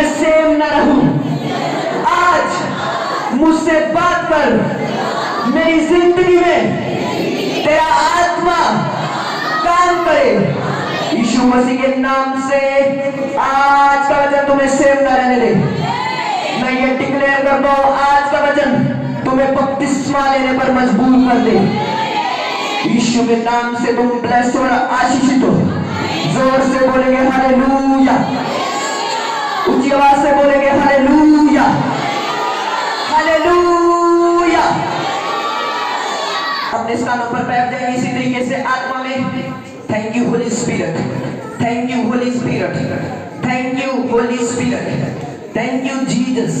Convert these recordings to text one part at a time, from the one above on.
मैं सेम न रहूं। आज मुझसे बात कर, मेरी जिंदगी में तेरा आत्मा काम करे। यीशु मसीह के नाम से आज का वचन तुम्हें सेम न रहने दे। मैं ये डिक्लेयर करता हूं, आज का वचन तुम्हें बपतिस्मा लेने पर मजबूर कर दे। यीशु के नाम से तुम ब्लेस्ड और आशीषित हो। जोर से बोलेंगे हालेलुया, ऊंची आवाज से बोलेंगे हालेलुया, हालेलुया। अपने स्थानों पर बैठ जाएंगे इसी तरीके से आत्मा में। Thank you Holi spirit, thank you Holi spirit, thank you Holi spirit, thank you Jesus.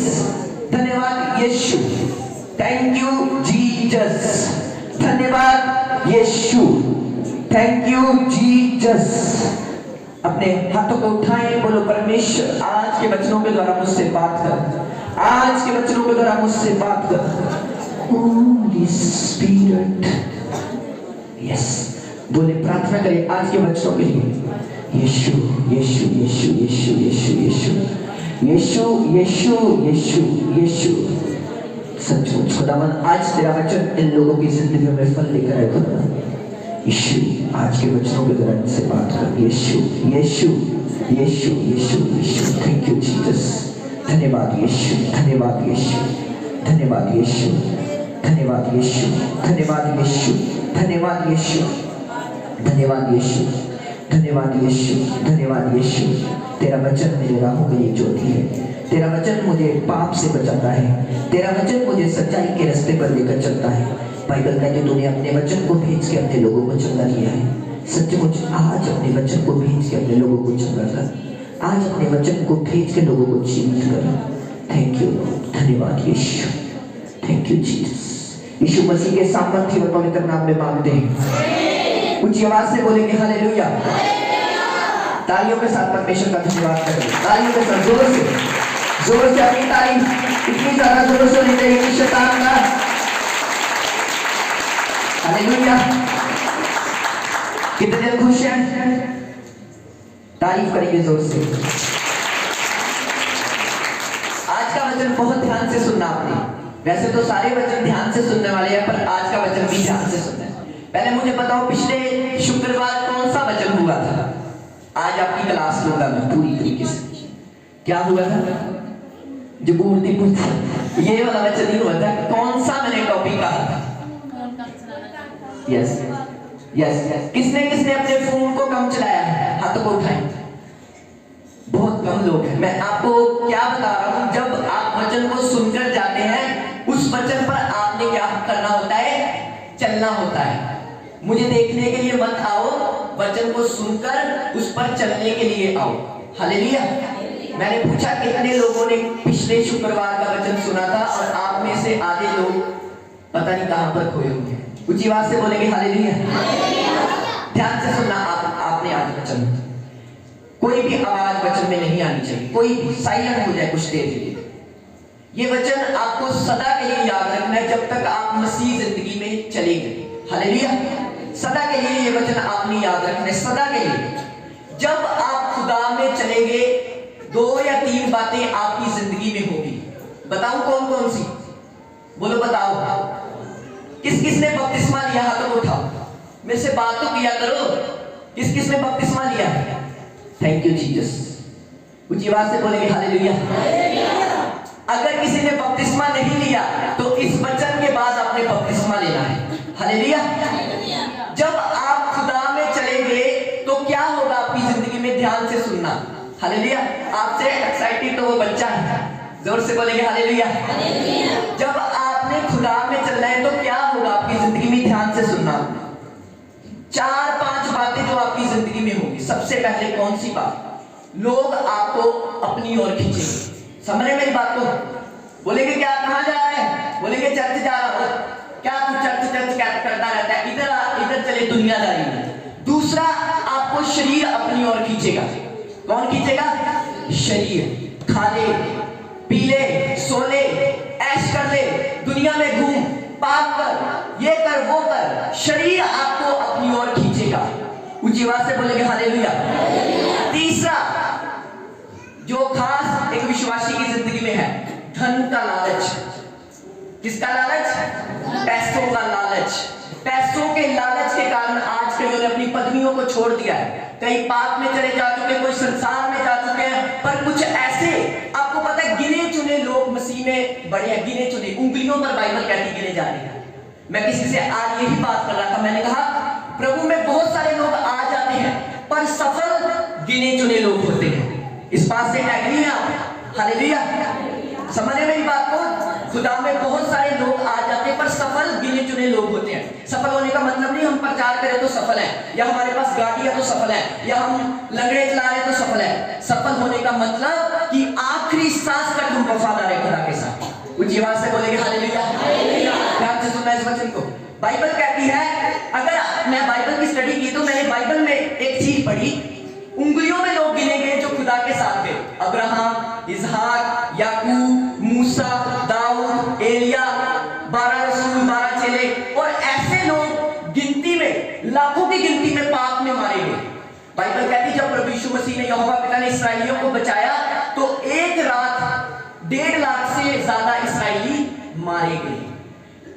धन्यवाद यीशु, थैंक यू जीसस, धन्यवाद यीशु, थैंक यू जीसस। अपने हाथों को उठाएं, बोलो परमेश्वर आज के वचनों के द्वारा मुझसे बात कर, आज के वचनों के द्वारा मुझसे बात कर। होली स्पिरिट, यस, बोले प्रार्थना करें आज के वचनों के लिए। यीशु यीशु यीशु यीशु यीशु यीशु यीशु यीशु यीशु यीशु। सचमुच खुदावन आज तेरा वचन इन लोगों की जिंदगियों में फल लेकर आए खुदा। यीशु आज के वचनों के द्वारा इनसे बात कर। यीशु यीशु यीशु यीशु यीशु, थैंक यू जीसस। धन्यवाद यीशु, धन्यवाद यीशु, धन्यवाद यीशु, धन्यवाद यीशु, धन्यवाद यीशु, धन्यवाद यीशु, धन्यवाद यीशु, धन्यवाद यीशु, धन्यवाद यीशु। तेरा वचन मेरे राहों के लिए ज्योति है। तेरा वचन मुझे पाप से बचाता है। तेरा वचन मुझे सच्चाई के रास्ते पर लेकर चलता है। बाइबल कहते तूने अपने वचन को भेज के अपने लोगों को चंगा किया है। सचमुच आज अपने वचन को भेज के अपने लोगों को चंगा कर। आज अपने वचन को भेज के लोगों को जीवित कर। थैंक यू, धन्यवाद यीशु, थैंक यू जीसस। यीशु मसीह के सामर्थ्य और पवित्र नाम में मांगते हैं। ऊंची आवाज से बोलेंगे हालेलुया। तालियों के साथ परमेश्वर का धन्यवाद करें। तालियों के साथ जोर से अपनी तारीफ इतनी ज्यादा जोर से नहीं चाहिए शैतान का। हालेलुया। कितने खुश हैं? तारीफ करेंगे जोर से। आज का वचन बहुत ध्यान से सुनना आपने। वैसे तो सारे वचन ध्यान से सुनने वाले हैं, पर आज का वचन भी ध्यान से सुनना है। पहले मुझे बताओ पिछले शुक्रवार कौन सा वचन हुआ था? आज आपकी क्लास लूंगा मैं पूरी तरीके से। क्या हुआ था? जो मूर्ति पूजा, ये वाला वचन नहीं हुआ था। कौन सा मैंने टॉपिक कहा था? Yes yes. किसने किसने अपने फोन को कम चलाया है? हाथों को उठाएं। बहुत कम लोग हैं। मैं आपको क्या बता रहा हूं, जब आप वचन को सुनकर जाते हैं, उस वचन पर आपने क्या करना होता है? चलना होता है। मुझे देखने के लिए मत आओ, वचन को सुनकर उस पर चलने के लिए आओ। हालेलुया। मैंने पूछा कितने लोगों ने पिछले शुक्रवार का वचन सुना था, और आप में से आधे लोग पता नहीं कहां पर खोए होंगे। ऊंची आवाज से बोलेंगे हालेलुया। ध्यान से सुनना आपने आज वचन। कोई भी आवाज वचन में नहीं आनी चाहिए, कोई भी साइलेंट हो जाए कुछ देर के लिए। ये वचन आपको सदा के लिए याद रखना है, जब तक आप मसीह जिंदगी में चलेंगे। हालेलुया। सदा के लिए ये वचन आपने याद रखना है, सदा के लिए। जब आप खुदा में चलेंगे, 2 या 3 बातें आपकी जिंदगी में होगी। बताऊं कौन कौन सी? बोलो बताओ। किस किस ने बपतिस्मा लिया? हाथों को उठाओ। मेरे से बात तो किया करो। किस किस ने बपतिस्मा लिया? Thank you Jesus. ऊंची आवाज से बोलेंगे हालेलुया। अगर किसी ने बपतिस्मा नहीं लिया तो इस वचन के बाद आपने बपतिस्मा लेना है। हालेलुया। जब आप खुदा में चलेंगे तो क्या होगा आपकी जिंदगी में? ध्यान से सुनना। हालेलुया। आपसे एक्साइटेड तो वो बच्चा है। जोर से बोलेंगे हालेलुया। जब आपने खुदा में चलना है तो क्या होगा आपकी जिंदगी में? ध्यान से सुनना। 4-5 बातें जो आपकी जिंदगी में होगी। सबसे पहले कौन सी बात? लोग आपको अपनी ओर खींचेंगे। समझ रहे मेरी बात को? बोलेंगे क्या, कहां जा रहा है? बोलेंगे चर्च जा रहा हूं। क्या तू चर्च क्या करता रहता है? इधर चले दुनियादारी में। दूसरा, आपको शरीर अपनी ओर खींचेगा। कौन खींचेगा? शरीर। खा ले, पी ले, सो ले, ऐश कर ले, दुनिया में घूम, पाप कर, ये कर, वो कर। शरीर आपको अपनी ओर खींचेगा। ऊंची आवाज से बोलेंगे हालेलुया। तीसरा, जो खास एक विश्वासी की जिंदगी में है, धन का लालच। किसका लालच? पैसों का लालच। पैसों के लालच के कारण आज कईयों ने अपनी पत्नियों को छोड़ दिया है, कई पाप में चले जा चुके, कोई संसार में जा चुके हैं। पर कुछ ऐसे आपको पता है गिने चुने लोग मसीह में बड़े हैं, गिने चुने, उंगलियों पर बाइबल कहती गिने जा रहे हैं। मैं किसी से आज यही बात कर रहा था, मैंने कहा प्रभु में बहुत सारे लोग आ जाते हैं पर सफल गिने चुने लोग होते हैं। इस बात से एग्री हैं आप? हालेलुया, समझे मेरी बात को? खुदा में बहुत सारे लोग आ जाते हैं पर सफल गिने चुने लोग होते हैं। सफल होने का मतलब नहीं हम प्रचार करें तो सफल है, या हमारे पास गाड़ी है तो सफल है, या हम लंगड़े चला रहे तो सफल है। सफल होने का मतलब कि आखिरी सांस तक हम वफादार है खुदा के साथ। ऊंची आवाज से बोलेंगे हालेलुया। ध्यान से सुनना इस वचन को। बाइबल कहती है, अगर मैं बाइबल की स्टडी की तो मैंने बाइबल में एक चीज पढ़ी, उंगलियों में लोग गिने गए जो खुदा के साथ थे। अब्राहम, इसहाक, याकूब, मूसा, दाऊद, एलिया, 12 रसूल, 12 चेले, और ऐसे लोग गिनती में, लाखों की गिनती में पाप में मारे गए। बाइबल कहती जब प्रभु यीशु मसीह ने, यहोवा पिता ने इस्राएलियों को बचाया तो एक रात 1.5 लाख से ज्यादा इस्राएली मारे गए।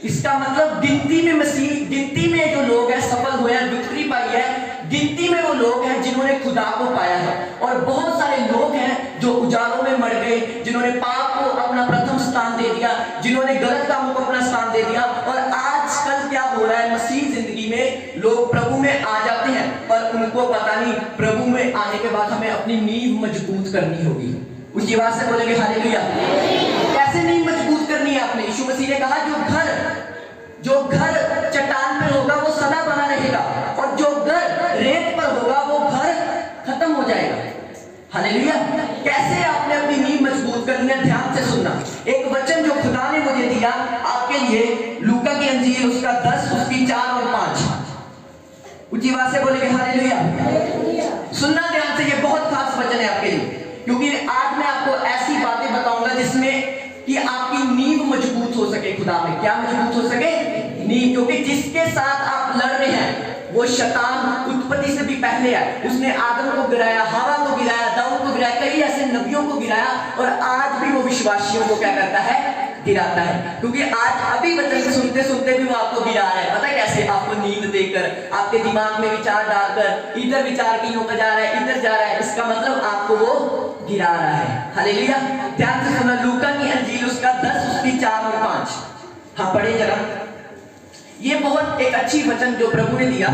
इसका मतलब गिनती में मसीह, गिनती में जो लोग हैं सफल हुए हैं, विक्ट्री पाई है, गिनती में वो लोग हैं जिन्होंने खुदा को पाया है। और बहुत सारे लोग हैं जो उजालों में मर गए, जिन्होंने पाप को अपना प्रथम स्थान दे दिया, जिन्होंने गलत कामों को अपना स्थान दे दिया। और आजकल क्या हो रहा है, मसीह जिंदगी में लोग प्रभु में आ जाते हैं पर उनको पता नहीं प्रभु में आने के बाद हमें अपनी नींव मजबूत करनी होगी। उसकी आवाज से बोलेंगे हालेलुया। कैसे नींव मजबूत करनी है आपने? यीशु मसीह ने कहा जो घर चट्टान पर होगा वो सदा बना रहेगा, और जो घर रेत पर होगा वो घर खत्म हो जाएगा। हालेलुया। कैसे आपने अपनी नींव मजबूत करनी है? ध्यान से सुनना। एक वचन जो खुदा ने मुझे दिया आपके लिए, लूका की अंजील उसका 10 उसकी 4 और 5। ऊंची आवाज से बोलेंगे हालेलुया। सुनना ध्यान से, ये बहुत खास वचन है आपके लिए, क्योंकि आज मैं आपको ऐसी बातें बताऊंगा जिसमें कि आपकी नींव मजबूत हो सके खुदा में। क्या मजबूत हो सके? नींव। क्योंकि जिसके साथ आप लड़ रहे हैं वो शैतान उत्पत्ति से भी पहले है। उसने आदम को गिराया, हवा को गिराया, दाऊद को गिराया, कई ऐसे नबियों को गिराया, और आज भी वो विश्वासियों को क्या करता है? गिराता है। क्योंकि आज अभी वचन सुनते सुनते भी वो आपको गिरा रहा है। पता है कैसे? आपको नींद देकर, आपके दिमाग में विचार डालकर, इधर विचार की होकर जा रहा है, इधर जा रहा है, इसका मतलब आपको वो गिरा रहा है। हालेलुया। ध्यान से सुनना, लूका की अंजील उसका 10 उसकी 4 और 5। हाँ पढ़े जरा। ये बहुत एक अच्छी वचन जो प्रभु ने दिया।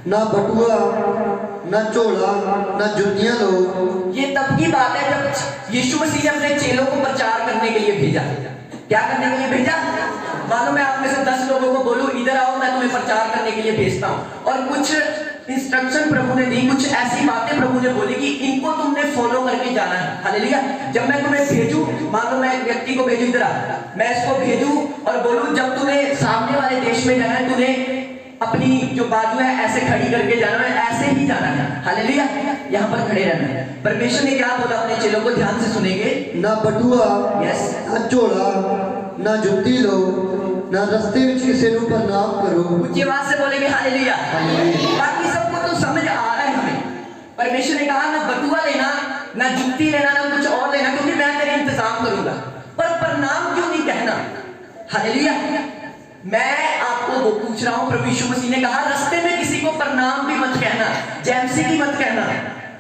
ना बटुआ, ना झोला, ना जुतियां लो। ये तब की बात है जब यीशु मसीह ने अपने चेलों को प्रचार करने के लिए भेजा। क्या करने के लिए भेजा? मानो मैं आप में से 10 लोगों को बोलूं इधर आओ, मैं तुम्हें प्रचार करने के लिए भेजता हूं, और कुछ इंस्ट्रक्शन प्रभु ने दी, कुछ ऐसी बातें प्रभु ने बोली कि इनको तुमने फॉलो करके जाना है। हालेलुया। जब मैं तुम्हें भेजूं, मान लो मैं एक व्यक्ति को भेजूं, इधर मैं इसको भेजूं और बोलूं जब तुम्हें सामने वाले देश में जाना है, तुम्हें अपनी जो बाजू है ऐसे खड़ी करके जाना है, ऐसे ही जाना है। हालेलुया। यहाँ पर खड़े रहना है। परमेश्वर ने क्या बोला अपने चेलों को? ध्यान से सुनेंगे। ना बटुआ, यस, ना झोला, ना जुती लो, ना रस्ते में किसी को प्रणाम करो। ऊंची आवाज से बोलेंगे हालेलुया। बाकी सबको तो समझ आ रहा है हमें। परमेश्वर ने कहा ना बटुआ लेना, ना जुत्ती लेना, ना कुछ और लेना, क्योंकि मैं तेरे इंतजाम करूंगा। पर प्रणाम क्यों नहीं कहना? हालेलुया। मैं आपको वो पूछ रहा हूं, प्रभु यीशु मसीह ने कहा रास्ते में किसी को प्रणाम भी मत कहना, जैमसी भी मत कहना।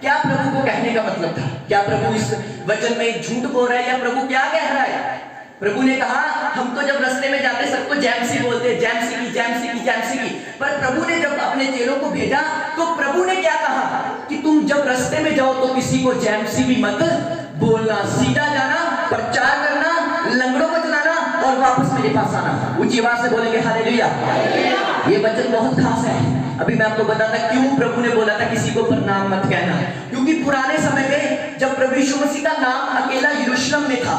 क्या प्रभु को कहने का मतलब था? क्या प्रभु इस वचन में झूठ बोल रहा है, या प्रभु क्या कह रहा है? प्रभु ने कहा हम तो जब रास्ते में जाते सबको जैमसी बोलते हैं, जैमसी की, जैमसी की, जैमसी की। पर प्रभु ने जब अपने चेलों को भेजा तो प्रभु ने क्या कहा कि तुम जब रास्ते में जाओ तो किसी को जैमसी भी मत बोलना, सीधा जाना, प्रचार करना, लंगड़ों को चलाना और वापस मेरे पास आना। ऊंची आवाज से बोलेंगे हालेलुया। ये वचन बहुत खास है। अभी मैं आपको बताता क्यों प्रभु ने बोला था किसी को प्रणाम मत कहना। क्योंकि पुराने समय में जब प्रभु यीशु मसीह का नाम अकेला यरूशलेम में था,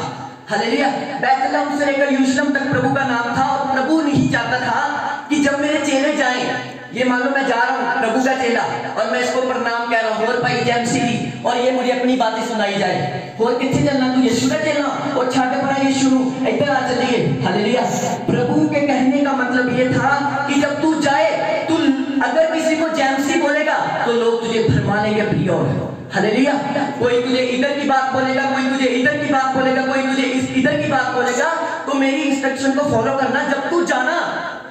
हालेलुया, बैतलहम से लेकर यरूशलेम तक प्रभु का नाम था, और प्रभु नहीं चाहता था कि जब मेरे चेले जाएं, ये मान लो मैं जा रहा हूँ प्रभु का चेला और मैं इसको प्रणाम कह रहा हूँ और भाई जैमसी दी, और ये मुझे अपनी बातें सुनाई जाए, और कितने चलना तू यीशु का चेला और छाटे पड़ा यीशु इधर आ चलिए। हालेलुया। प्रभु के कहने का मतलब ये था कि जब तू जाए, तू अगर किसी को जैमसी बोलेगा तो लोग तुझे भरमा लेंगे प्रिय। हालेलुया। कोई तुझे इधर की बात बोलेगा, कोई तुझे इधर की बात बोलेगा, कोई तुझे इधर की बात बोलेगा, तो मेरी इंस्ट्रक्शन को फॉलो करना। जब तू जाना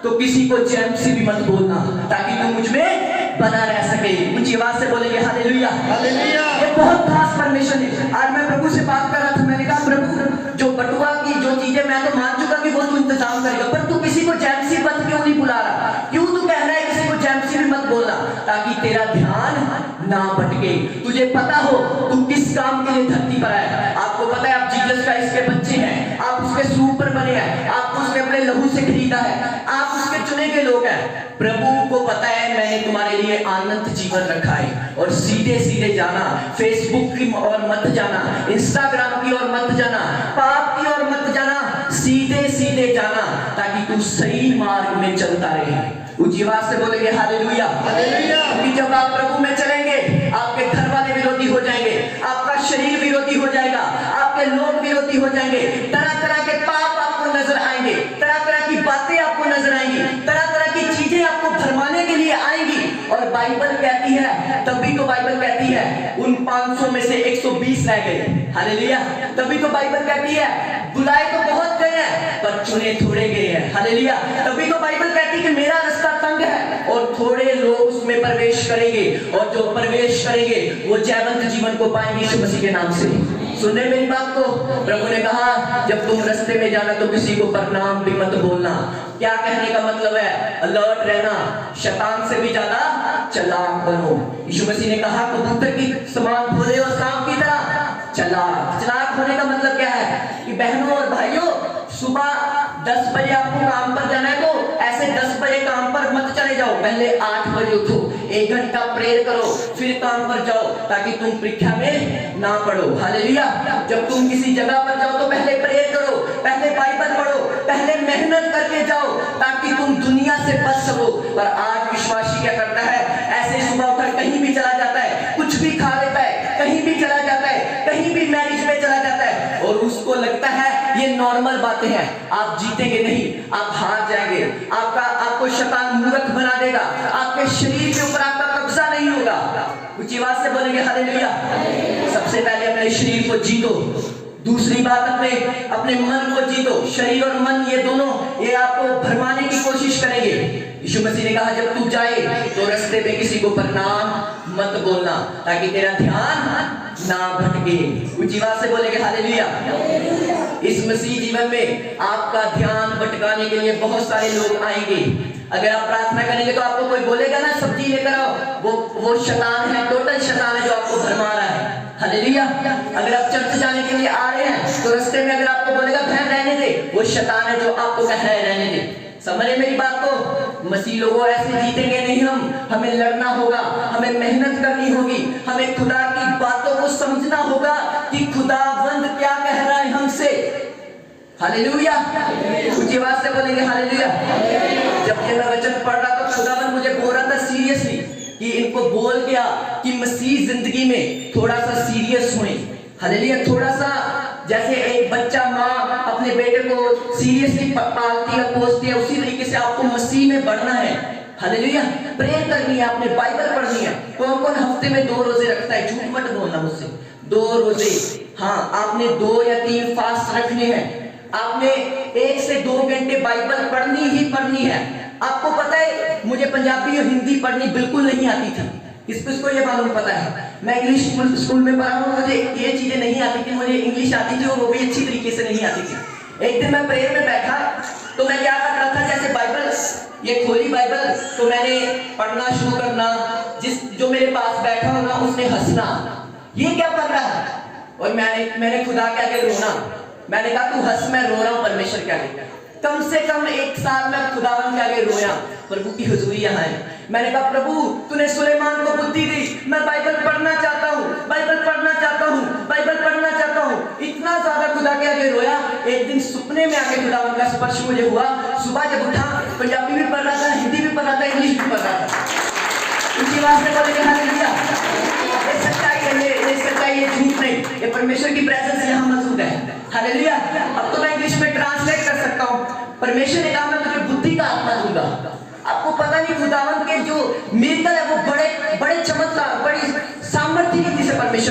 तो किसी को चैन से भी मत बोलना, ताकि तू मुझ में बना रह सके। ऊंची आवाज से बोलेंगे हालेलुया। हालेलुया। ये बहुत खास परमिशन है। आज मैं प्रभु से बात कर रहा था, मैंने कहा प्रभु जो बटुआ की जो चीजें मैं तो मान चुका कि वो तू इंतजाम करेगा, पर तू किसी को जैमसी मत क्यों नहीं बुला रहा? क्यों तू कह रहा है किसी को जैमसी भी मत बोलना? ताकि तेरा ध्यान ना भटके, तुझे पता हो तू किस काम के लिए धरती पर आया है। आपको पता है आप जीसस क्राइस्ट के बच्चे हैं, आप उसके सूप पर बने हैं, आपको उसने अपने लहू से खरीदा है, आप उसके चुने के लोग हैं। प्रभु को पता है मैंने तुम्हारे लिए अनंत जीवन रखा है, और सीधे सीधे जाना, फेसबुक की ओर मत जाना, इंस्टाग्राम की ओर मत जाना, पाप की ओर मत जाना, सीधे सीधे जाना, ताकि तू सही मार्ग में चलता रहे। ऊंची आवाज से बोलेंगे हालेलुया। हालेलुया। क्योंकि जब आप प्रभु में चलेंगे, आपके घर वाले विरोधी हो जाएंगे, आपका शरीर विरोधी हो जाएगा, आपके लोग विरोधी हो जाएंगे, तरह तरह के पाप आपको नजर आएंगे, तरह तरह की बातें आपको नजर आएंगी, तरह तरह की चीजें आपको भरमाने के लिए आएंगी। और बाइबल कहती है, तभी तो बाइबल कहती है उन 500 में से 120 रह गए। हालेलुया। तभी तो बाइबल कहती है बुलाए तो बहुत गए हैं पर चुने थोड़े गए हैं। हालेलुया। तभी तो बाइबल कहती है कि मेरा रास्ता तंग है और थोड़े लोग उसमें प्रवेश करेंगे, और जो प्रवेश करेंगे वो जयवंत जीवन को पाएंगे यीशु मसीह के नाम से। सुन रहे मेरी बात को? प्रभु ने कहा जब तुम रास्ते में जाना तो किसी को प्रणाम भी मत बोलना। क्या कहने का मतलब है? अलर्ट रहना, शैतान से भी ज्यादा चालाक बनो। यीशु मसीह ने कहा कबूतर की समान भोले और सांप की तरह चालाक। चालाक होने का मतलब क्या है? कि बहनों और भाइयों, सुबह 10 बजे आपको काम पर जाना है तो ऐसे 10 बजे काम पर मत चले जाओ, पहले 8 बजे उठो, 1 घंटा प्रेयर करो, फिर काम पर जाओ, ताकि तुम परीक्षा में ना पढ़ो। हालेलुया। जब तुम किसी जगह पर जाओ तो पहले प्रेयर करो, पहले बाइबल पढ़ो, पहले मेहनत करके जाओ, ताकि तुम दुनिया से बच सको। पर आज विश्वासी क्या करता है? ऐसे सुबह उठकर कहीं भी चला जाता है, कुछ भी खा लेता है, कहीं भी चला जाता है, कहीं भी मैरिज में चला जाता है, और उसको लगता है ये नॉर्मल बातें हैं। आप जीतेंगे नहीं, आप हार जाएंगे, आपको शैतान मूर्ख बना देगा, आपके शरीर के ऊपर आपका कब्जा नहीं होगा। ऊंची आवाज से बोलेंगे हालेलुया। सबसे पहले अपने शरीर को जीतो, दूसरी बात अपने मन को जीतो। शरीर और मन ये दोनों ये आपको भरमाने की कोशिश करेंगे। यीशु मसीह ने कहा जब तू जाए तो रास्ते में किसी को प्रणाम मत बोलना, ताकि तेरा ध्यान ना भटके। ऊंची आवाज से बोलेंगे हालेलुया। इस मसीह जीवन में आपका ध्यान भटकाने के लिए बहुत सारे लोग आएंगे। अगर आप प्रार्थना करेंगे तो आपको कोई बोलेगा ना सब्जी लेकर आओ, वो शैतान है, टोटल शैतान है जो आपको भरमा रहा है। हालेलुया। अगर आप चर्च जाने के लिए आ रहे हैं तो रास्ते में अगर आपको बोलेगा बहन रहने दे, वो शैतान है जो आपको कह रहा है रहने दे। समझ रहे मेरी बात को? मसीह लोगों ऐसे जीतेंगे नहीं हम, हमें लड़ना होगा, हमें मेहनत करनी होगी, हमें खुदा की बातों को समझना होगा कि खुदावंद क्या कह रहा है हमसे। हालेलुया। ऊंची आवाज से बोलेंगे हालेलुया। जब ये मैं वचन पढ़ रहा तो खुदावंद मुझे बोल रहा था सीरियसली कि इनको बोल गया कि मसीह जिंदगी में थोड़ा सा सीरियस हुए। हालेलुया। थोड़ा सा जैसे एक बच्चा माँ अपने बेटे को सीरियसली पालती है, पोसती है, उसी तरीके से आपको मसीह में बढ़ना है। हालेलुया। प्रेयर करनी है, आपने बाइबल पढ़नी है। कौन कौन हफ्ते में 2 रोजे रखता है? झूठ मत बोलना मुझसे। 2 रोजे, हाँ, आपने 2 या 3 फास्ट रखने हैं। आपने 1 से 2 घंटे बाइबल पढ़नी ही पढ़नी है। आपको पता है मुझे पंजाबी और हिंदी पढ़नी बिल्कुल नहीं आती थी। किसको ये मालूम? पता है मैं इंग्लिश स्कूल में पढ़ा हूँ, मुझे ये चीजें नहीं आती थी। मुझे इंग्लिश आती थी और वो भी अच्छी तरीके से नहीं आती थी। एक दिन मैं प्रेयर में बैठा तो मैं क्या कर रहा था, जैसे बाइबल ये खोली बाइबल तो मैंने पढ़ना शुरू करना, जो मेरे पास बैठा होगा उसने हंसना, ये क्या कर रहा है? और मैंने खुदा के आगे रोना। मैंने कहा तू हंस, मैं रो रहा हूँ परमेश्वर के आगे। कम से कम 1 साल में खुदावन के आगे रोया, प्रभु की हुजूरी यहाँ है। मैंने कहा प्रभु तूने सुलेमान को बुद्धि दी, मैं बाइबल पढ़ना चाहता हूँ, बाइबल पढ़ना चाहता हूँ, बाइबल पढ़ना चाहता हूँ। इतना ज्यादा खुदा के आगे रोया। एक दिन सपने में आके खुदावन का स्पर्श मुझे हुआ। सुबह जब उठा पंजाबी भी पढ़ रहा था, हिंदी भी पढ़ रहा था, इंग्लिश भी पढ़ रहा था। उसी बात से बोलेंगे हालेलुया। ये सच्चाई है, ये सच्चाई, ये झूठ नहीं, ये परमेश्वर की प्रेजेंस यहाँ मौजूद है। हालेलुया। अब तो मैं इंग्लिश में ट्रांसलेट कर सकता हूँ। परमेश्वर ने कहा मैं तुझे बुद्धि का आत्मा दूंगा। आपको पता नहीं खुदावंत के जो मिराकल है वो बड़े बड़े चमत्कार, बड़ी सामर्थ्य रीति से परमेश्वर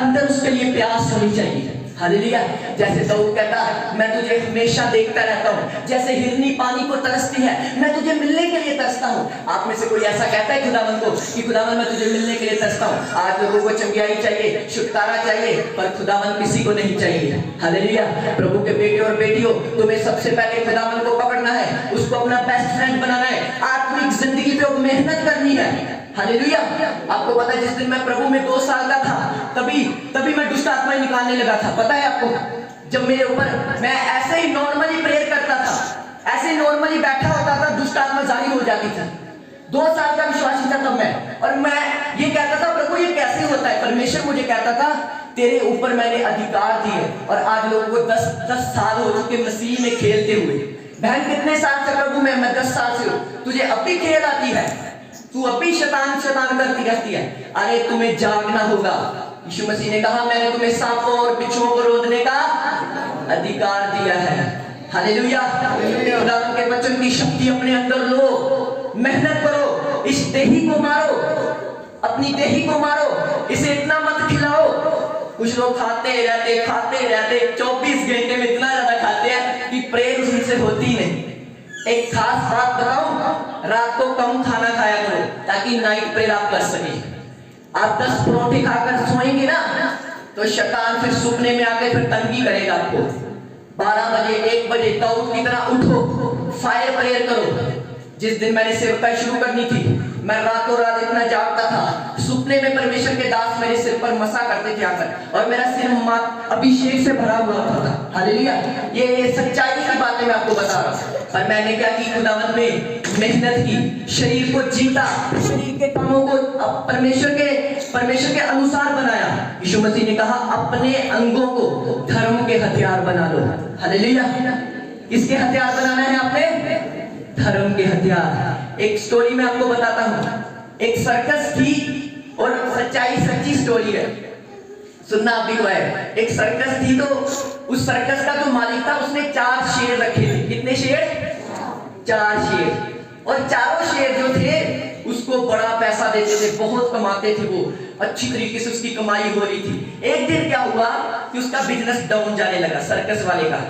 अंदर उसके लिए प्यास होनी चाहिए। हालेलुया। जैसे दाऊद कहता है मैं तुझे हमेशा देखता रहता हूँ, जैसे हिरनी पानी को तरसती है, मैं तुझे मिलने के लिए तरसता हूँ। आप में से कोई ऐसा कहता है खुदावन को कि खुदावन मैं तुझे मिलने के लिए तरसता हूँ? आज लोगों को चंगियाई चाहिए, छुटकारा चाहिए, पर खुदावन किसी को नहीं चाहिए। हालेलुया। प्रभु के बेटे और बेटियों, तुम्हें सबसे पहले खुदावन को पकड़ना है, उसको अपना बेस्ट फ्रेंड बनाना है, आत्मिक जिंदगी पे मेहनत करनी है। हालेलुया। आपको पता है जिस दिन मैं प्रभु में 2 साल का था, तभी मैं दुष्ट आत्माएं निकालने लगा था। पता है आपको, जब मेरे ऊपर मैं ऐसे ही नॉर्मली प्रेयर करता था, ऐसे ही नॉर्मली बैठा होता था, दुष्ट आत्मा जाहिर हो जाती थी। 2 साल का विश्वासी था तब मैं, और मैं ये कहता था प्रभु ये कैसे होता है? परमेश्वर मुझे कहता था तेरे ऊपर मैंने अधिकार दिए। और आज लोगों को 10 साल हो चुके मसीह में खेलते हुए। बहन कितने साल से प्रभु में? मैं 10 साल से हूँ। तुझे अब भी खेल आती है, तू अभी शैतान करती रहती है। अरे तुम्हें जागना होगा। यीशु मसीह ने कहा मैंने तुम्हें सांपों और बिच्छुओं को रोकने का अधिकार दिया है। हालेलुया। खुदावंद के वचन की शक्ति अपने अंदर लो, मेहनत करो, इस देही को मारो, अपनी देही को मारो, इसे इतना मत खिलाओ। कुछ लोग खाते रहते 24 घंटे में इतना ज्यादा खाते हैं कि प्रेयर उनसे होती नहीं। एक खास बात बताऊं, रात को कम खाना खाया करो ताकि नाइट प्रेयर आप कर सके। आप 10 परोठे खाकर सोएंगे ना तो शैतान फिर सपने में आके फिर तंगी करेगा आपको। 12 बजे 1 बजे दाऊद की तरह उठो, फायर प्रेयर करो। जिस दिन मैंने सेवकाई शुरू करनी थी, मैं रातों रात इतना जागता था, सपने में परमेश्वर के दास मेरे सिर पर मसा करते थे आकर, और मेरा सिर अभिषेक से भरा हुआ था। हालेलुया। ये सच्चाई की बातें मैं आपको बता रहा हूँ। और मैंने क्या की? खुदावंद में मेहनत की, शरीर को जीता, शरीर के कामों को परमेश्वर के अनुसार बनाया। यीशु मसीह ने कहा अपने अंगों को धर्म के हथियार बना लो। हालेलुया। किसके हथियार बनाना है आपने? धर्म के हथियार। एक स्टोरी मैं आपको बताता हूँ। एक सर्कस थी, और सच्ची स्टोरी है, सुनना आप भी को है। एक सर्कस थी, तो उस सर्कस का जो मालिक था उसने 4 शेर रखे थे। कितने शेर? 4 शेर। और चारों शेर जो थे उसको बड़ा पैसा देते थे, बहुत कमाते थे वो, अच्छी तरीके से उसकी कमाई हो रही थी। एक दिन क्या हुआ कि उसका बिजनेस डाउन जाने लगा, सर्कस वाले का।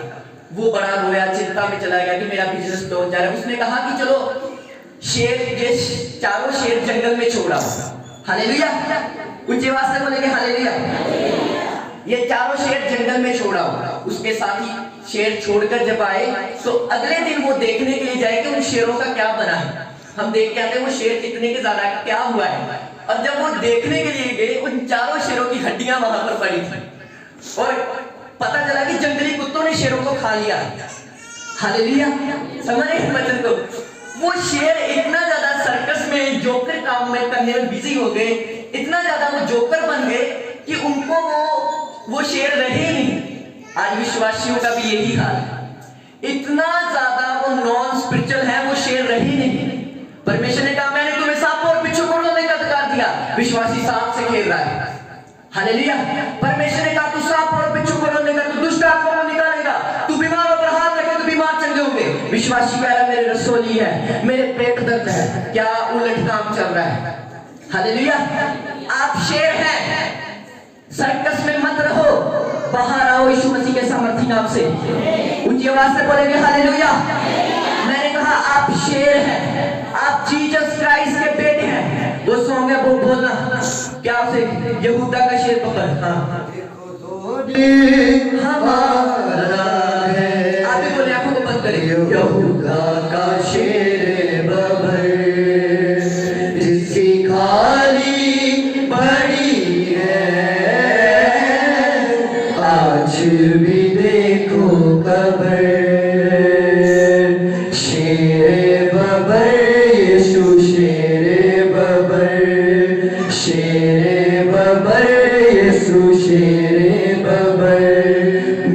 वो बड़ा रोया, चिंता में चला गया कि मेरा बिजनेस डाउन जा रहा है। उसने कहा कि चलो ये चारों शेर जंगल में छोड़ा। हालेलुया। ऊंची आवाज से बोलेंगे हालेलुया। ये चारों शेर जंगल में छोड़ा। उसके साथ ही शेर छोड़कर जब आए तो अगले दिन वो देखने के लिए जाए कि उन शेरों का क्या बना है। हम देख के आते हैं वो शेर कितने के ज्यादा क्या हुआ है। और जब वो देखने के लिए गए, उन चारों शेरों की हड्डियां वहां पर पड़ी थी, और पता चला कि जंगली कुत्तों ने शेरों को खा लिया। हालेलुया। समझ रहे हैं वचन को? वो शेर इतना ज्यादा सर्कस में जोकर काम में करने में बिजी हो गए, इतना ज्यादा वो जोकर बन गए कि उनको वो शेर रहे ही नहीं। आज विश्वासियों का भी यही हाल है। इतना ज्यादा वो नॉन स्पिरिचुअल है, वो शेर रहे नहीं। परमेश्वर ने कहा मैंने तुम्हें सांप और बिच्छू को रोकने का अधिकार दिया। विश्वासी सांप से खेल रहा है। हालेलुया। परमेश्वर ने कहा तू सांप और बिच्छू को रोकने का, तू दुष्ट आत्मा को निकालेगा, तू बीमार पर हाथ रखे तो बीमार चंगे होंगे। विश्वासी कह रहा है मेरे रसोली है, मेरे पेट दर्द है। क्या उलट काम चल रहा है? हालेलुया। आप शेर हैं, सर्कस में मत रहो, बाहर आओ यीशु मसीह के सामर्थी नाम से। ऊंची आवाज से बोलेंगे हालेलुया। मैंने कहा आप शेर हैं, आप जीसस क्राइस्ट के बेटे हैं। वो सॉन्ग है वो बोलना क्या उसे यहूदा का शेर पकड़। हाँ हमारा है। आप भी बोले, आंखों को बंद करें। यहूदा का शेर बबर जिसकी खाली बड़ी है, आज भी देखो कबर। शेर बबर यीशु शेर बबर, शेर बबर यीशु शेर बबर,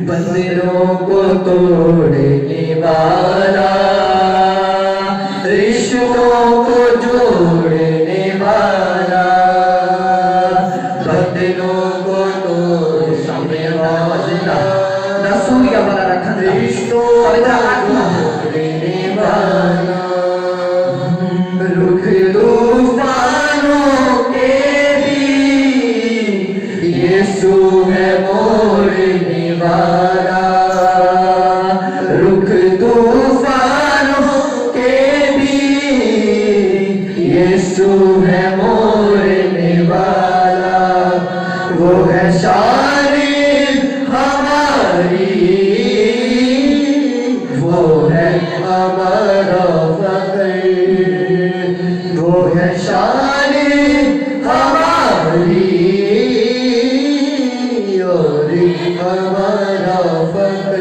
बंदरों को तोड़ने वाला, रिश्तों को जोड़ने वाला, बंदरों को तोड़ने वाला, नसूया वाला रखा रिश्तों को जोड़ने वाला, रुख तूफानों के भी यीशु शान हमारी और हमारा फख्र।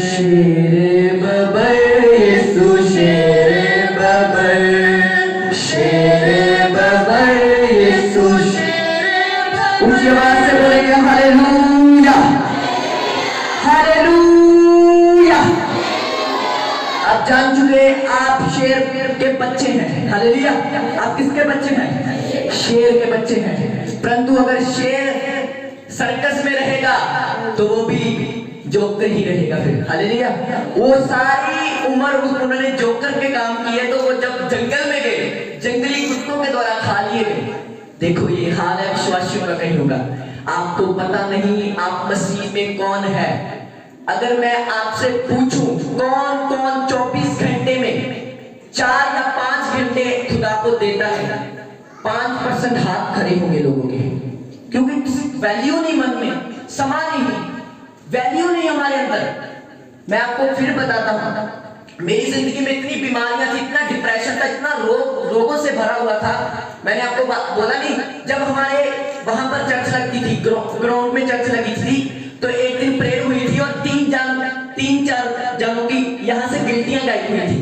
शेरे बबर यीशु शेरे बबर, शेरे बबर यीशु शेरे बबर। ऊंची आवाज से बोलेंगे हालेलुया, हालेलुया। आप जान चुके आप शेर के बच्चे हैं। हालेलुया। आप किसके बच्चे हैं? शेर के बच्चे हैं। परंतु अगर शेर सर्कस में रहेगा तो वो भी जोकर ही रहेगा फिर। हालेलुया। वो सारी उम्र उन्होंने जोकर के काम किए, तो वो जब जंगल में गए, जंगली कुत्तों के द्वारा खा लिए गए। देखो ये हाल है विश्वासियों का कहीं होगा। आपको पता नहीं आप मसीह में कौन है। अगर मैं आपसे पूछूं कौन कौन 24 घंटे में 4 या 5 घंटे खुदा को देता है, 5% हाथ खड़े होंगे लोगों के। क्योंकि वैल्यू नहीं मन में, समा नहीं, वैल्यू नहीं हमारे अंदर। मैं आपको फिर बताता हूं, मेरी जिंदगी में इतनी बीमारियां थी, इतना डिप्रेशन था, इतना रोगों से भरा हुआ था। मैंने आपको बोला नहीं, जब हमारे वहां पर चर्च लगती थी, ग्राउंड में चर्च लगी थी, तो एक दिन प्रेयर हुई थी और 3-4 जनों की यहाँ से गिल्टियां गायब हुई थी।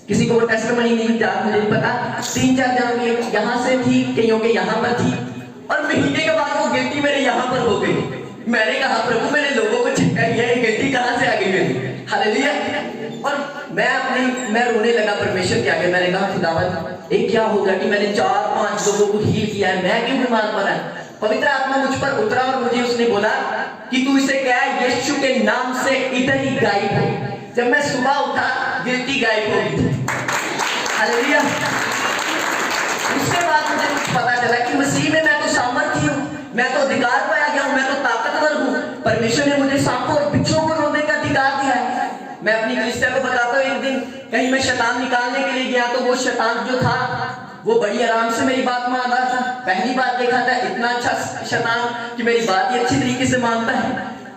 किसी को वो टेस्टिमनी नहीं था, मुझे नहीं पता। 3-4 जनों की यहाँ से थी, कईयों के यहाँ पर थी, और महीने के बाद वो गिल्टी मेरे यहाँ पर हो गई। मैंने कहा प्रभु मैंने लोगों को चेक किया, ये गिल्टी कहाँ से आ गई मेरी। हालेलुया। और मैं रोने लगा परमेश्वर के आगे। मैंने कहा खुदावंद ये क्या होगा कि मैंने 4-5 लोगों को हील किया है, मैं क्यों बीमार पड़ा? पवित्र आत्मा मुझ पर उतरा और मुझे उसने बोला कि तू इसे कह यीशु के नाम से इधर ही गायब हो। जब मैं सुबह उठा गिल्टी गायब हो गई थी। हालेलुया। उसके बाद मुझे पता चला कि मसीह में मैं तो सामर्थ्य हूँ, मैं तो अधिकार पाया गया हूँ, मैं तो ताकतवर हूँ। परमेश्वर ने मुझे सांपों और बिच्छुओं को रोकने का अधिकार दिया है। मैं अपनी कलीसिया को बताता हूँ, एक दिन कहीं मैं शैतान निकालने के लिए गया, तो वो शैतान जो था वो बड़ी आराम से मेरी बात मान रहा था। पहली बार देखा था इतना अच्छा शैतान कि मेरी बात ही अच्छी तरीके से मानता है,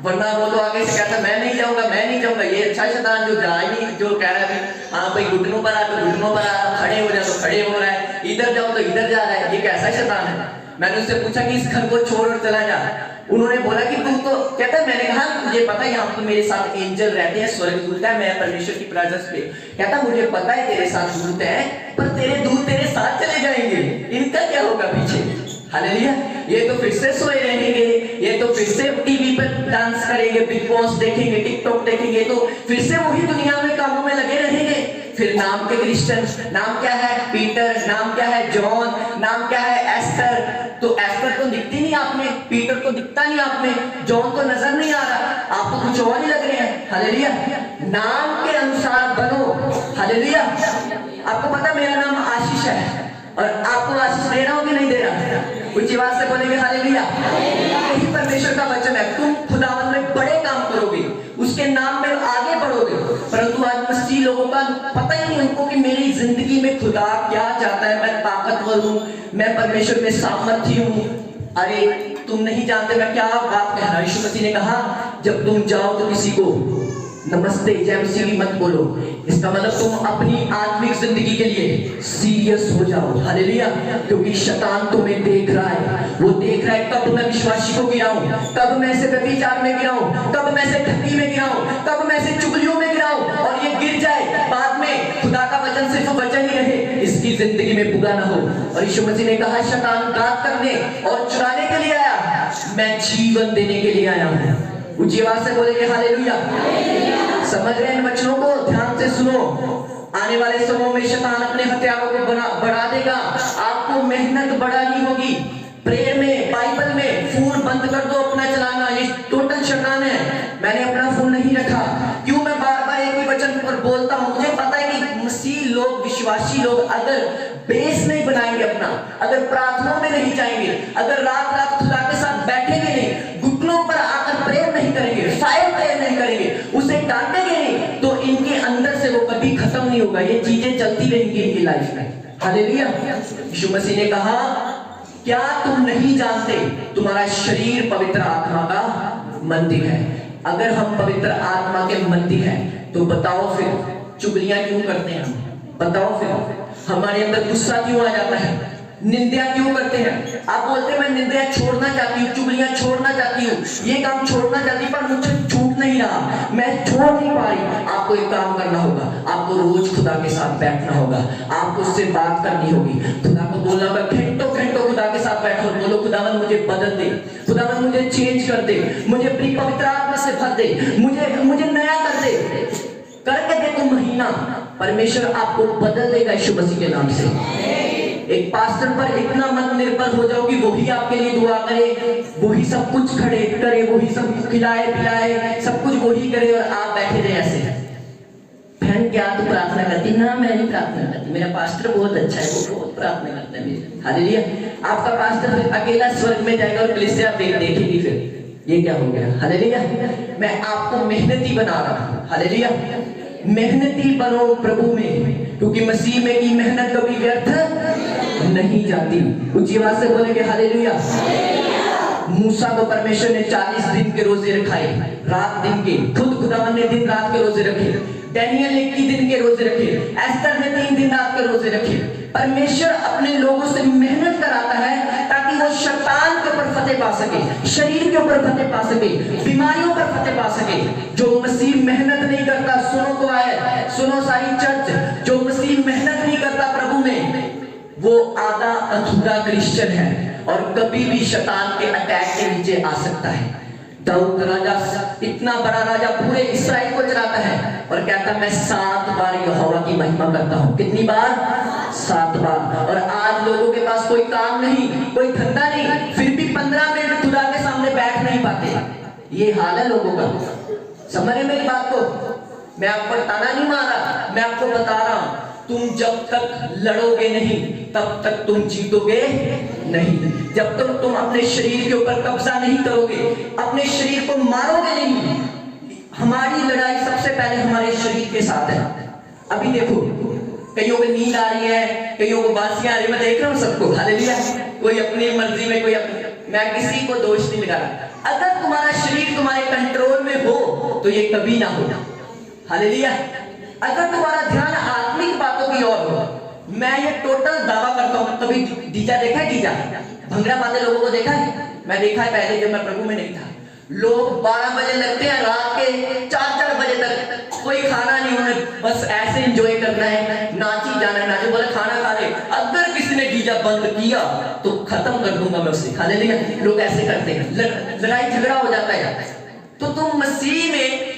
वरना वो तो आगे से कहता मैं नहीं जाऊंगा, मैं नहीं जाऊंगा। ये अच्छा शैतान जो जा ही नहीं, जो कह रहा है हाँ भाई घुटनों पर आ तो घुटनों पर आ, खड़े हो जा तो खड़े हो रहा है, इधर जाओ तो इधर जा रहा है, ये कैसा शैतान है? मैंने उससे पूछा कि इस घर को छोड़ और चला जा। उन्होंने बोला कि तू तो कहता है, मैंने कहा मुझे पता है यहाँ पर मेरे साथ एंजल रहते हैं, स्वर्गदूत है, मैं परमेश्वर की प्रेजेंस पे। कहता मुझे पता है तेरे साथ दूत है, पर तेरे दूत तेरे साथ चले जाएंगे, इनका क्या होगा पीछे? हालेलुया। ये तो फिर से सोए रहेंगे, ये तो फिर से टीवी पर डांस करेंगे, बिग बॉस देखेंगे, टिकटॉक देखेंगे, तो फिर से वही दुनिया में कामों में लगे रहेंगे। फिर नाम के क्रिश्चियन, नाम क्या है? पीटर, नाम क्या है? जॉन, नाम क्या है? एस्टर। तो एस्टर तो दिखती नहीं आप में, पीटर तो दिखता नहीं आप में, जॉन तो नजर नहीं आ रहा, आप तो कुछ और ही लग रहे हैं। हालेलुया। नाम के अनुसार बनो। हालेलुया। आपको पता मेरा नाम आशीष है, और आपको आशीष दे रहा हूं कि नहीं दे रहा? कुछ बात से बोलेंगे हालेलुया। यही परमेश्वर का वचन है, तुम खुदावन में बड़े काम करोगे, उसके नाम में आगे बढ़ोगे। परंतु आज मसीह लोगों का पता ही नहीं उनको कि मेरी जिंदगी में खुदा क्या चाहता है। मैं ताकतवर हूँ, मैं परमेश्वर में सामर्थ्य हूँ। अरे तुम नहीं जानते मैं क्या बात कह रहा हूं। यीशु मसीह ने कहा जब तुम जाओ तो किसी को नमस्ते जय मसीह मत बोलो। इसका मतलब तुम अपनी आत्मिक जिंदगी के लिए सीरियस हो जाओ। हालेलुया। क्योंकि शैतान तुम्हें देख रहा है, वो देख रहा है कब मैं विश्वासी को गिराऊं, कब मैं इसे व्यभिचार में गिराऊं, कब मैं इसे ठगी में गिराऊं, कब मैं इसे चुगलियों में गिराऊं, और ये गिर जाए बाद में खुदा का वचन सिर्फ वचन ही रहे, इसकी जिंदगी में बुरा ना हो। और यीशु मसीह ने कहा शैतान घात करने और चुराने के लिए आया, मैं जीवन देने के लिए आया हूं। ऊंची आवाज से बोलेंगे हालेलुया। समझ रहे हैं इन वचनों को? ध्यान से सुनो। आने वाले समय में शैतान अपने हथियारों को बढ़ा देगा, आपको मेहनत बढ़ानी होगी। प्रेयर में, बाइबल में फोन बंद कर दो अपना चलाना, ये टोटल शैतान है। मैंने अपना फोन नहीं रखा। क्यों मैं बार बार एक ही वचन पर बोलता हूं? मुझे पता है कि मसीह लोग, विश्वासी लोग अगर बेस नहीं बनाएंगे अपना, अगर प्रार्थना में नहीं जाएंगे, अगर रात रात खुदा के साथ बैठेंगे नहीं, घुटनों पर आकर प्रेयर नहीं करेंगे, फायर प्रेयर नहीं करेंगे, उसे डांटेंगे नहीं, तो इनके अंदर से वो कभी खत्म नहीं होगा। ये चीजें चलती रहेंगी इनकी लाइफ में। हालेलुया। यीशु मसीह ने कहा क्या तुम नहीं जानते तुम्हारा शरीर पवित्र आत्मा का मंदिर है? अगर हम पवित्र आत्मा के मंदिर हैं तो बताओ फिर चुगलियां क्यों करते हैं हम? बताओ फिर हमारे अंदर गुस्सा क्यों आ जाता है, निंदा क्यों करते हैं। आप बोलते हैं मैं निंदा छोड़ना चाहती हूँ, चुगलियां छोड़ना चाहती हूँ, ये काम छोड़ना चाहती हूँ, पर मुझे छूट नहीं रहा, मैं छोड़ नहीं पा रही। आपको एक काम करना होगा, आपको रोज खुदा के साथ बैठना होगा, आपको उससे बात करनी होगी, खुदा को बोलना होगा, घंटों घंटों खुदा के साथ बैठो, बोलो खुदावन मुझे बदल दे, खुदावन मुझे चेंज कर दे, मुझे अपनी पवित्र आत्मा से भर दे, मुझे नया कर दे। करके देखो महीना, परमेश्वर आपको बदल देगा यीशु मसीह के नाम से। एक पास्टर पर इतना मत निर्भर हो जाओ कि वही आपके लिए दुआ करे, वही सब कुछ खड़े करे, वही सब खिलाए पिलाए, सब कुछ वही करे और आप बैठे रहे ऐसे। बहन क्या तू प्रार्थना करती? ना मैं नहीं प्रार्थना करती, मेरा पास्टर बहुत अच्छा है, वो बहुत प्रार्थना करता है मेरे। हालेलुया। आपका पास्टर फिर अकेला स्वर्ग में जाएगा और कलीसिया आप देखेगी, फिर ये क्या हो गया। हालेलुया। मैं आपको मेहनती बना रहा हूँ। हालेलुया। मेहनती बनो प्रभु में, क्योंकि मसीह में की मेहनत कभी व्यर्थ नहीं जाती। ऊंची आवाज से बोलेंगे हालेलुया। मूसा को परमेश्वर ने 40 दिन के रोजे रखाए, रात दिन के, खुद खुदावन ने दिन रात के रोजे रखे, डैनियल ने 21 दिन के रोजे रखे, एस्तर ने 3 दिन रात के रोजे रखे। परमेश्वर अपने लोगों से मेहनत कराता है ताकि वो शैतान के ऊपर फतेह पा सके, शरीर के ऊपर फतेह पा सके, बीमारियों पर फतेह पा सके। जो मसीह मेहनत नहीं करता, सुनो तो आए, सुनो सारी चर्च, जो मसीह मेहनत नहीं करता प्रभु में, वो आधा अधूरा क्रिश्चियन है और कभी भी शैतान के अटैक के नीचे आ सकता है। दाऊद राजा, इतना बड़ा राजा, पूरे इस्राएल को चलाता है और कहता मैं 7 बार यहोवा की महिमा करता हूँ। कितनी बार? 7 बार। और आज लोगों के पास कोई काम नहीं, कोई धंधा नहीं, फिर भी 15 मिनट खुदा के सामने बैठ नहीं पाते। ये हाल है लोगों का। समझ रहे मेरी बात को? मैं आपको ताना नहीं मारा, मैं आपको बता रहा हूं, तुम जब तक लड़ोगे नहीं तब तक तुम जीतोगे नहीं। जब तक तुम अपने शरीर के ऊपर कब्जा नहीं करोगे, अपने शरीर को मारोगे नहीं। हमारी लड़ाई सबसे पहले हमारे शरीर के साथ है। अभी देखो, कईयों को नींद आ रही है, कईयों को बासियां आ रही है, मैं देख रहा हूं सबको। हालेलुया। कोई अपनी मर्जी में, कोई अपनी, मैं किसी को दोष नहीं लगा रहा। अगर तुम्हारा शरीर तुम्हारे कंट्रोल में हो तो ये कभी ना हो। हालेलुया। अगर तुम्हारा ध्यान आत्मिक बातों की ओर हो, मैं ये टोटल दावा करता हूं। कभी डीजा देखा है? डीजा भंगड़ा पाते लोगों को देखा है? मैं देखा है पहले, जब मैं प्रभु में नहीं था। लोग 12 बजे लगते हैं, रात के 4-4 बजे तक, कोई खाना नहीं, उन्हें बस ऐसे एंजॉय करना है, नाची जाना है, नाचे, बोले खाना खा ले। अगर किसी ने डीजा बंद किया तो खत्म कर दूंगा मैं उसे। हालेलुया। लोग ऐसे करते हैं, लड़ाई झगड़ा हो जाता है। तो तुम मसीह में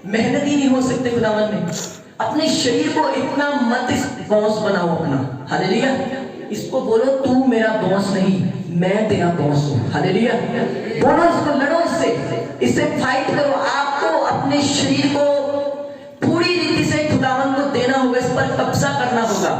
मेहनत ही नहीं हो सकते खुदावन में। अपने शरीर को इतना मत बॉस बनाओ अपना। हालेलुया। इसको बोलो तू मेरा बॉस नहीं, मैं तेरा बॉस हूं। हालेलुया। बोलो इसको, लड़ो इससे फाइट करो। आपको अपने शरीर को पूरी रीति से खुदावन को देना होगा, इस पर कब्जा करना होगा,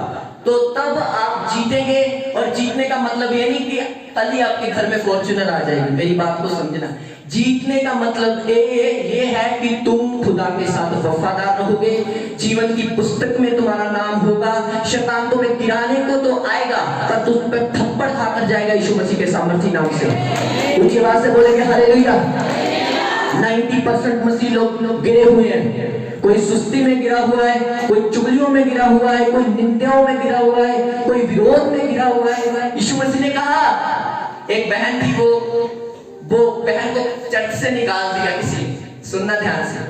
तो तब आप जीतेंगे। और जीतने का मतलब ये नहीं कि कल ही आपके घर में फॉर्च्यूनर आ जाएगी। मेरी बात को समझना। जीतने का मतलब ये है कि तुम खुदा के साथ वफादार रहोगे, जीवन की पुस्तक में तुम्हारा नाम होगा। शैतान तुम्हें गिराने को तो आएगा, पर तुम पे थप्पड़ खाकर जाएगा यीशु मसीह के सामर्थी नाम से। ऊंची आवाज से बोलेंगे हालेलुया। 90% मसीह लोग गिरे हुए हैं। कोई सुस्ती में गिरा हुआ है, कोई चुगलियों में गिरा हुआ है, कोई निंदाओं में गिरा हुआ है, कोई विरोध में गिरा हुआ है। यीशु मसीह ने कहा, एक बहन थी, वो बहन को चर्च से निकाल दिया किसी, सुनना ध्यान से,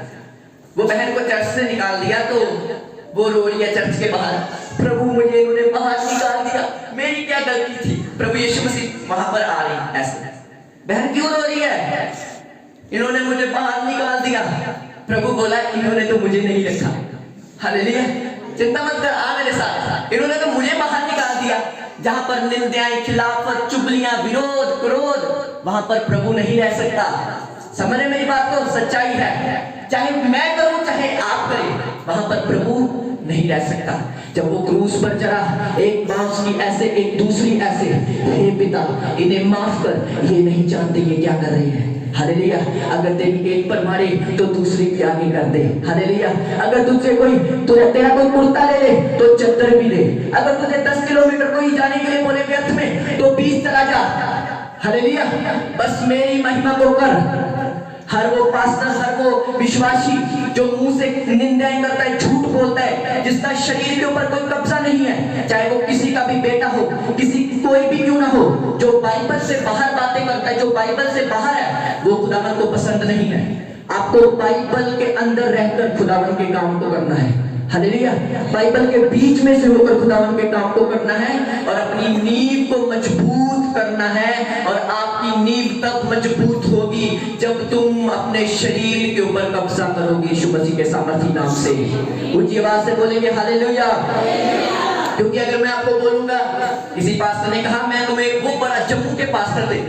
वो बहन को चर्च से निकाल दिया तो वो रो रही है चर्च के बाहर, प्रभु मुझे इन्होंने बाहर निकाल दिया, मेरी क्या गलती थी। प्रभु यीशु मसीह वहां पर आ रही ऐसे, बहन क्यों रो रही है? इन्होंने मुझे बाहर निकाल दिया। प्रभु बोला इन्होंने तो मुझे नहीं रखा। हालेलुया। चिंता मत कर, आ मेरे साथ। इन्होंने तो मुझे बाहर निकाल दिया। जहां पर निंदाएं, खिलाफत, चुगलियां, विरोध, क्रोध, वहां पर प्रभु नहीं रह सकता। समझ रहे मेरी बात को? सच्चाई है, चाहे मैं करूं चाहे आप करें, वहां पर प्रभु नहीं रह सकता। जब वो क्रूस पर चढ़ा, एक बांस की ऐसे, एक दूसरी ऐसे, हे पिता इन्हें माफ कर, ये नहीं जानते ये क्या कर रहे हैं। हालेलुया। अगर तेरी एक पर मारे तो दूसरी की आगे कर दे। हालेलुया। अगर तुझे तेरा कोई कुर्ता ले ले तो चद्दर भी ले। अगर तुझे 10 किलोमीटर कोई जाने के लिए बोले व्यर्थ में तो 20 चला जा। हालेलुया। बस मेरी महिमा को कर। हर वो पास्टर, हर वो विश्वासी जो मुंह से निंदाएं करता है, झूठ बोलता है, जिसका शरीर के ऊपर कोई कब्जा नहीं है, चाहे वो किसी का भी बेटा हो, किसी कोई भी क्यों ना हो, जो बाइबल से बाहर बातें करता है, जो बाइबल से बाहर है, वो खुदावन को पसंद नहीं है। आपको बाइबल के अंदर रहकर खुदावन के काम को करना है। हालेलुया। बाइबल के बीच में से होकर खुदावन के काम को करना है और अपनी नींव को मजबूत करना है। और आपकी नींव तब मजबूत होगी जब तुम अपने शरीर के ऊपर कब्जा करोगे यीशु मसीह के सामर्थी नाम से। ऊंची आवाज से बोलेंगे हालेलुया। क्योंकि अगर मैं आपको बोलूंगा, किसी पास्टर ने कहा मैं तुम्हें वो बड़ा जम्मू के पास्टर थे,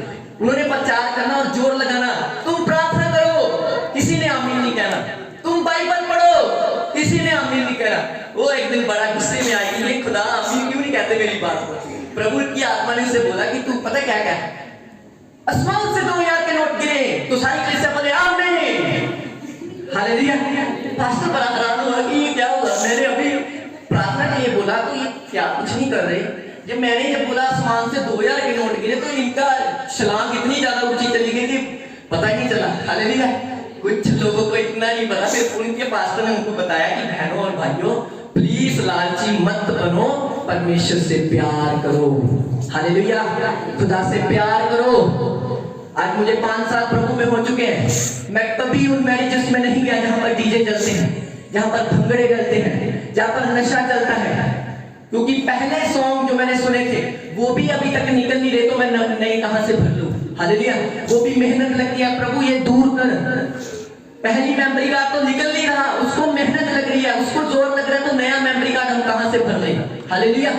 उन्होंने प्रचार करना और जोर लगाना, तुम प्रार्थना करो, किसी ने आमीन नहीं कहना, तुम बाइबल पढ़ो, किसी ने आमीन नहीं कहना। वो एक दिन बड़ा गुस्से में आई, ये खुदा आमीन क्यों नहीं कहते मेरी बात। प्रभु की आत्मा ने उसे बोला कि तू पता क्या क्या है, आसमान से 2000 के नोट गिरे तो सारी कलीसिया बोले आमीन। हालेलुया। पास्टर बड़ा हैरान हुआ कि ये क्या हुआ, मैंने अभी प्रार्थना के लिए बोला तो ये क्या कुछ नहीं कर रहे। जब मैंने बोला आसमान से 2000 के नोट गिरे तो इनका छलांग इतनी ज्यादा ऊंची चली गई कि पता ही नहीं चला। हालेलुया। कुछ लोगों को इतना नहीं पता, फिर उनके पास्टर ने उनको बताया कि बहनों और भाइयों प्लीज लालची मत बनो, परमेश्वर से प्यार करो। हालेलुया। खुदा से प्यार करो। आज मुझे 5 साल प्रभु में हो चुके हैं, मैं कभी उन मैरिजेस में नहीं गया जहां पर डीजे चलते हैं, जहां पर भंगड़े चलते हैं, जहां पर नशा चलता है। क्योंकि पहले सॉन्ग जो मैंने सुने थे वो भी अभी तक निकल नहीं रहे, तो मैं नए कहां से भर लूं। हालेलुया। वो भी मेहनत लगती है, प्रभु ये दूर कर। पहली मेमोरी कार्ड तो निकल नहीं रहा, उसको मेहनत लग रही है, उसको जोर लग रहा है, तो नया मेमोरी कार्ड हम कहां से भर लें। हालेलुया।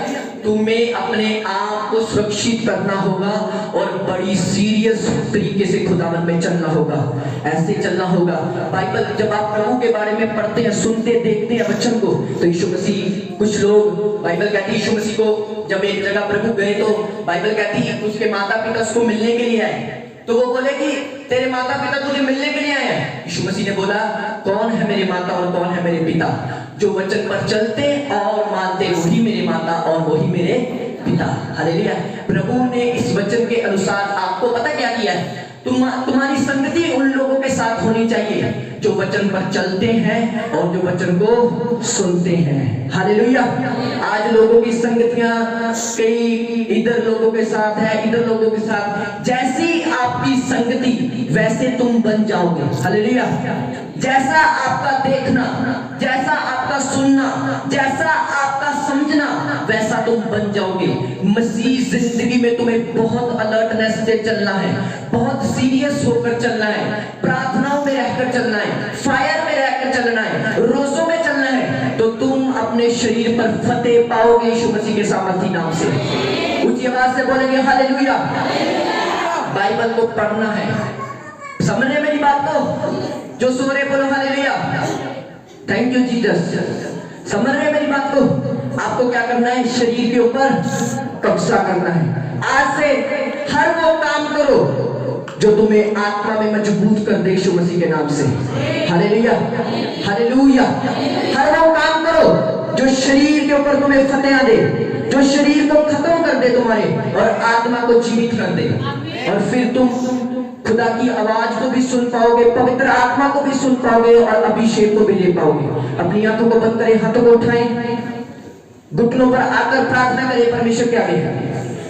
तुम्हें अपने आप को सुरक्षित करना होगा और बड़ी सीरियस तरीके से खुदावन में चलना होगा, ऐसे चलना होगा। बाइबल जब आप प्रभु के बारे में पढ़ते हैं, सुनते, देखते हैं वचन को, तो यीशु मसीह, कुछ लोग, बाइबल कहती है यीशु मसीह को जब एक जगह प्रभु गए तो बाइबल कहती है उसके माता पिता उसको मिलने के लिए आए, तो वो बोले कि तेरे माता पिता तुझे मिलने के लिए आए हैं। यीशु मसीह ने बोला कौन है मेरे माता और कौन है मेरे पिता, जो वचन पर चलते और मानते वही मेरे माता और वही मेरे पिता। हालेलुया। प्रभु ने इस वचन के अनुसार आपको पता क्या किया है, तुम्हारी संगति उन लोगों के साथ होनी चाहिए जो वचन पर चलते हैं और जो वचन को सुनते हैं। हालेलुया। आज लोगों की संगतियां कई इधर लोगों के साथ है, इधर लोगों के साथ, जैसी आपकी संगति वैसे तुम बन जाओगे। हालेलुया। जैसा आपका देखना, जैसा आपका सुनना, जैसा आपका समझना, वैसा तुम बन जाओगे। मसीह जिंदगी में तुम्हें बहुत अलर्टनेस से चलना है, बहुत सीरियस होकर चलना है, प्रार्थनाओं में रहकर चलना है, फायर में रहकर चलना है, रोजों में चलना है, तो तुम अपने शरीर पर फतेह पाओगे यीशु मसीह के सामर्थी नाम से। ऊंची आवाज से बोलेंगे हालेलुया। बाइबल को पढ़ना है, समझ रहे मेरी बात को? जो सो रहे बोलो हालेलुया। Thank you Jesus. समझ रहे मेरी बात को? आपको क्या करना है, शरीर के ऊपर कब्जा करना है। आज से हर वो काम करो जो तुम्हें आत्मा में मजबूत कर दे यीशु मसीह के नाम से। हालेलुया। हालेलुया। हर वो काम करो जो शरीर के ऊपर तुम्हें फतेह दे, जो शरीर को खत्म कर दे तुम्हारे और आत्मा को जीवित कर दे, और फिर तुम खुदा की आवाज को भी सुन पाओगे, पवित्र आत्मा को भी सुन पाओगे और अभिषेक को भी ले पाओगे। अपनी आंखों को बंद करें, हाथों को उठाएं, घुटनों पर आकर प्रार्थना करें परमेश्वर के आगे।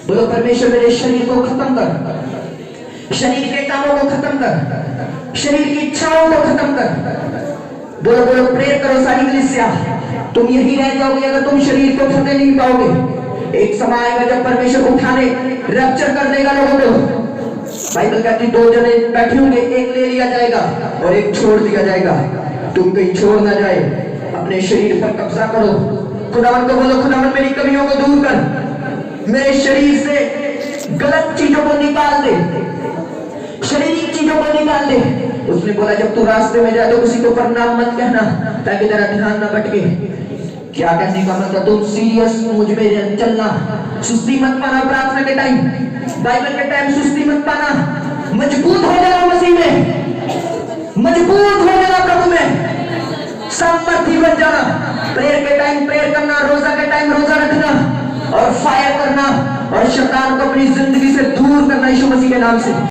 बोलो परमेश्वर मेरे शरीर को खत्म कर, शरीर के कामों को खत्म कर, शरीर की इच्छाओं को खत्म कर। बोलो बोलो, प्रेयर करो सारी कलीसिया। तुम यही रह जाओगे अगर तुम शरीर को फतेह नहीं पाओगे। एक समय आएगा जब परमेश्वर उठाने रैप्चर कर देगा लोगों को। बाइबल कहती 2 जने बैठे होंगे, एक ले लिया जाएगा और एक छोड़ दिया जाएगा। तुम कहीं छोड़ ना जाए, अपने शरीर पर कब्जा करो। खुदावन को बोलो खुदावन मेरी कमियों को दूर कर, मेरे शरीर से गलत चीजों को निकाल दे, शारीरिक चीजों को निकाल दे। उसने बोला जब तू रास्ते में जाए तो किसी को प्रणाम मत कहना ताकि तेरा ध्यान ना भटके। क्या कहने का मतलब, तुम सीरियस मुझ में चलना, सुस्ती मत पाना प्रार्थना के टाइम, बाइबल के टाइम सुस्ती मत पाना। मजबूत हो जाना मसीह में, मजबूत हो जाना प्रभु में, सामर्थी बन जाना। प्रेयर के टाइम प्रेयर करना, रोजा के टाइम रोजा रखना और फायर करना और शैतान को अपनी जिंदगी से दूर करना यीशु मसीह के नाम से।